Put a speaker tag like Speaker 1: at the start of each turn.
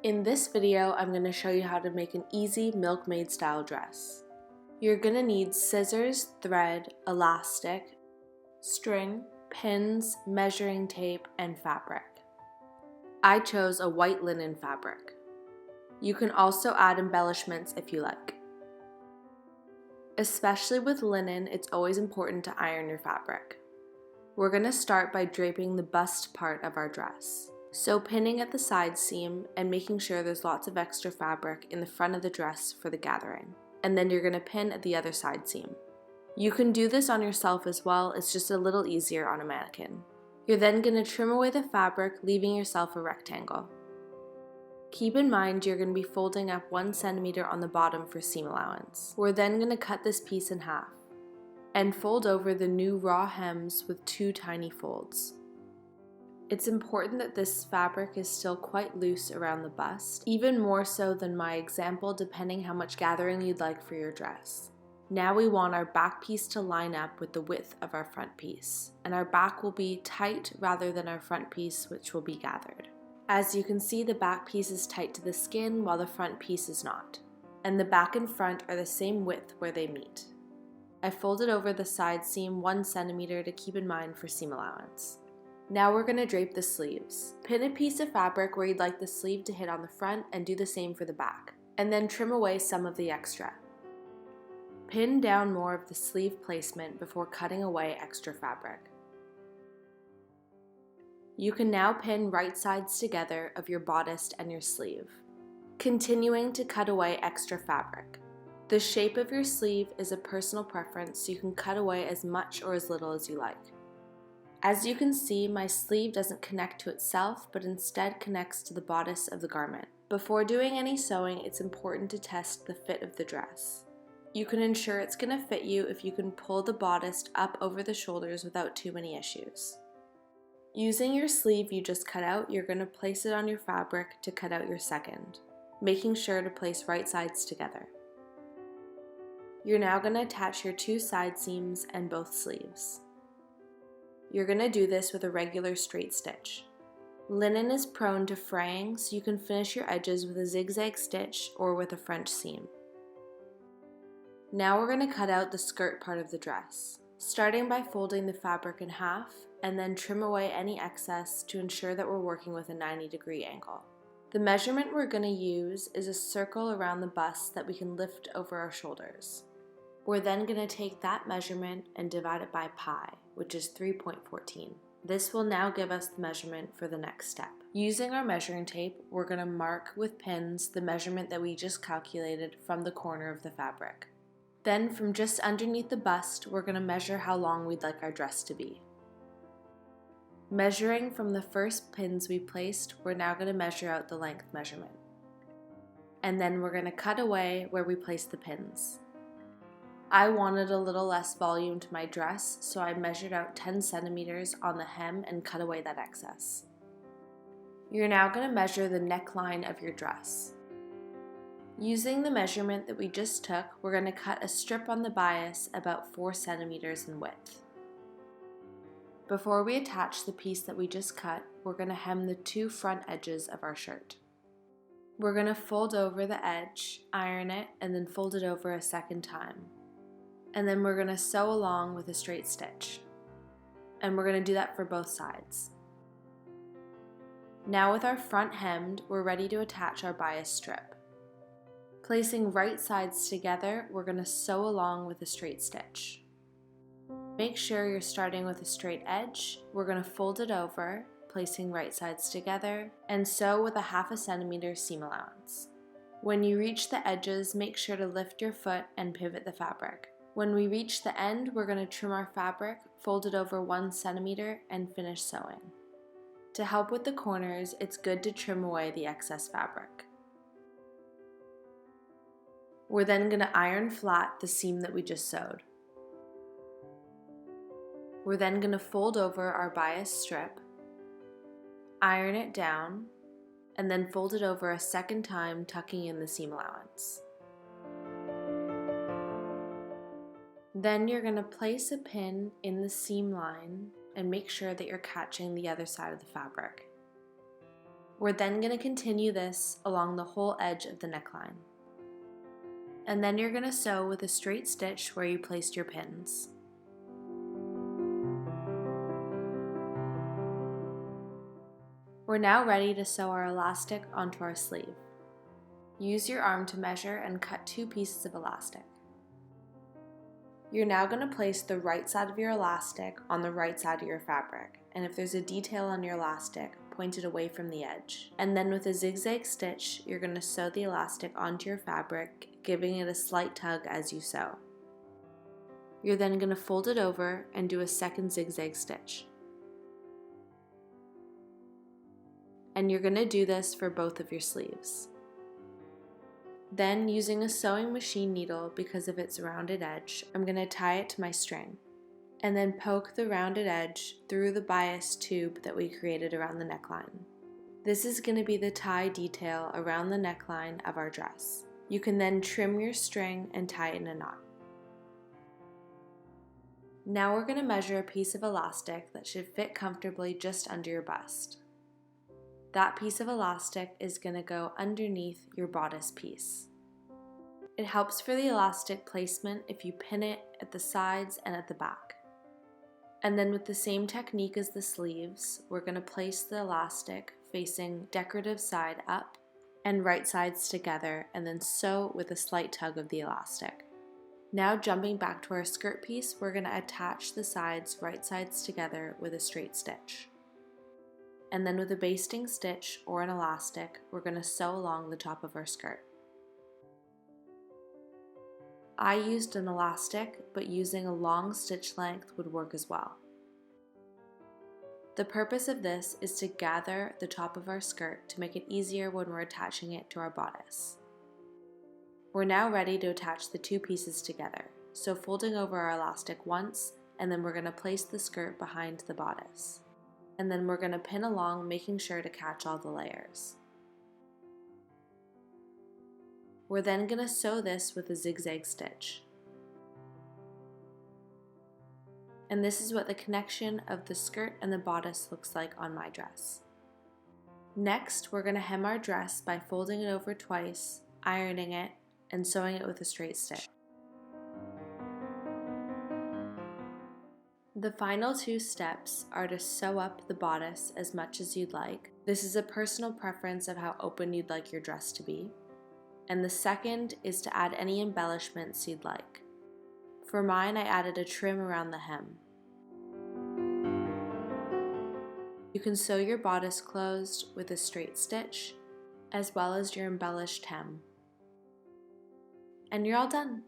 Speaker 1: In this video, I'm going to show you how to make an easy milkmaid style dress. You're going to need scissors, thread, elastic, string, pins, measuring tape, and fabric. I chose a white linen fabric. You can also add embellishments if you like. Especially with linen, it's always important to iron your fabric. We're going to start by draping the bust part of our dress. So pinning at the side seam and making sure there's lots of extra fabric in the front of the dress for the gathering. And then you're going to pin at the other side seam. You can do this on yourself as well, it's just a little easier on a mannequin. You're then going to trim away the fabric, leaving yourself a rectangle. Keep in mind you're going to be folding up 1 centimeter on the bottom for seam allowance. We're then going to cut this piece in half and fold over the new raw hems with 2 tiny folds. It's important that this fabric is still quite loose around the bust, even more so than my example depending how much gathering you'd like for your dress. Now we want our back piece to line up with the width of our front piece, and our back will be tight rather than our front piece, which will be gathered. As you can see, the back piece is tight to the skin while the front piece is not, and the back and front are the same width where they meet. I folded over the side seam 1 centimeter to keep in mind for seam allowance. Now we're going to drape the sleeves. Pin a piece of fabric where you'd like the sleeve to hit on the front and do the same for the back, and then trim away some of the extra. Pin down more of the sleeve placement before cutting away extra fabric. You can now pin right sides together of your bodice and your sleeve, continuing to cut away extra fabric. The shape of your sleeve is a personal preference, so you can cut away as much or as little as you like. As you can see, my sleeve doesn't connect to itself, but instead connects to the bodice of the garment. Before doing any sewing, it's important to test the fit of the dress. You can ensure it's going to fit you if you can pull the bodice up over the shoulders without too many issues. Using your sleeve you just cut out, you're going to place it on your fabric to cut out your second, making sure to place right sides together. You're now going to attach your 2 side seams and both sleeves. You're going to do this with a regular straight stitch. Linen is prone to fraying, so you can finish your edges with a zigzag stitch or with a French seam. Now we're going to cut out the skirt part of the dress, starting by folding the fabric in half and then trim away any excess to ensure that we're working with a 90-degree angle. The measurement we're going to use is a circle around the bust that we can lift over our shoulders. We're then going to take that measurement and divide it by pi, which is 3.14. This will now give us the measurement for the next step. Using our measuring tape, we're going to mark with pins the measurement that we just calculated from the corner of the fabric. Then from just underneath the bust, we're going to measure how long we'd like our dress to be. Measuring from the first pins we placed, we're now going to measure out the length measurement. And then we're going to cut away where we placed the pins. I wanted a little less volume to my dress, so I measured out 10 centimeters on the hem and cut away that excess. You're now going to measure the neckline of your dress. Using the measurement that we just took, we're going to cut a strip on the bias about 4 centimeters in width. Before we attach the piece that we just cut, we're going to hem the 2 front edges of our shirt. We're going to fold over the edge, iron it, and then fold it over a second time. And then we're going to sew along with a straight stitch. And we're going to do that for both sides. Now with our front hemmed, we're ready to attach our bias strip. Placing right sides together, we're going to sew along with a straight stitch. Make sure you're starting with a straight edge. We're going to fold it over, placing right sides together, and sew with a 0.5 centimeter seam allowance. When you reach the edges, make sure to lift your foot and pivot the fabric. When we reach the end, we're going to trim our fabric, fold it over 1 centimeter, and finish sewing. To help with the corners, it's good to trim away the excess fabric. We're then going to iron flat the seam that we just sewed. We're then going to fold over our bias strip, iron it down, and then fold it over a second time, tucking in the seam allowance. Then you're going to place a pin in the seam line and make sure that you're catching the other side of the fabric. We're then going to continue this along the whole edge of the neckline. And then you're going to sew with a straight stitch where you placed your pins. We're now ready to sew our elastic onto our sleeve. Use your arm to measure and cut 2 pieces of elastic. You're now going to place the right side of your elastic on the right side of your fabric, and if there's a detail on your elastic, point it away from the edge. And then with a zigzag stitch, you're going to sew the elastic onto your fabric, giving it a slight tug as you sew. You're then going to fold it over and do a second zigzag stitch. And you're going to do this for both of your sleeves. Then, using a sewing machine needle because of its rounded edge, I'm going to tie it to my string, and then poke the rounded edge through the bias tube that we created around the neckline. This is going to be the tie detail around the neckline of our dress. You can then trim your string and tie it in a knot. Now we're going to measure a piece of elastic that should fit comfortably just under your bust. That piece of elastic is going to go underneath your bodice piece. It helps for the elastic placement if you pin it at the sides and at the back. And then with the same technique as the sleeves, we're going to place the elastic facing decorative side up and right sides together, and then sew with a slight tug of the elastic. Now jumping back to our skirt piece, we're going to attach the sides right sides together with a straight stitch. And then with a basting stitch or an elastic, we're going to sew along the top of our skirt. I used an elastic, but using a long stitch length would work as well. The purpose of this is to gather the top of our skirt to make it easier when we're attaching it to our bodice. We're now ready to attach the 2 pieces together, so folding over our elastic once, and then we're going to place the skirt behind the bodice. And then we're going to pin along, making sure to catch all the layers. We're then going to sew this with a zigzag stitch. And this is what the connection of the skirt and the bodice looks like on my dress. Next, we're going to hem our dress by folding it over twice, ironing it, and sewing it with a straight stitch. The final 2 steps are to sew up the bodice as much as you'd like. This is a personal preference of how open you'd like your dress to be. And the second is to add any embellishments you'd like. For mine, I added a trim around the hem. You can sew your bodice closed with a straight stitch, as well as your embellished hem. And you're all done.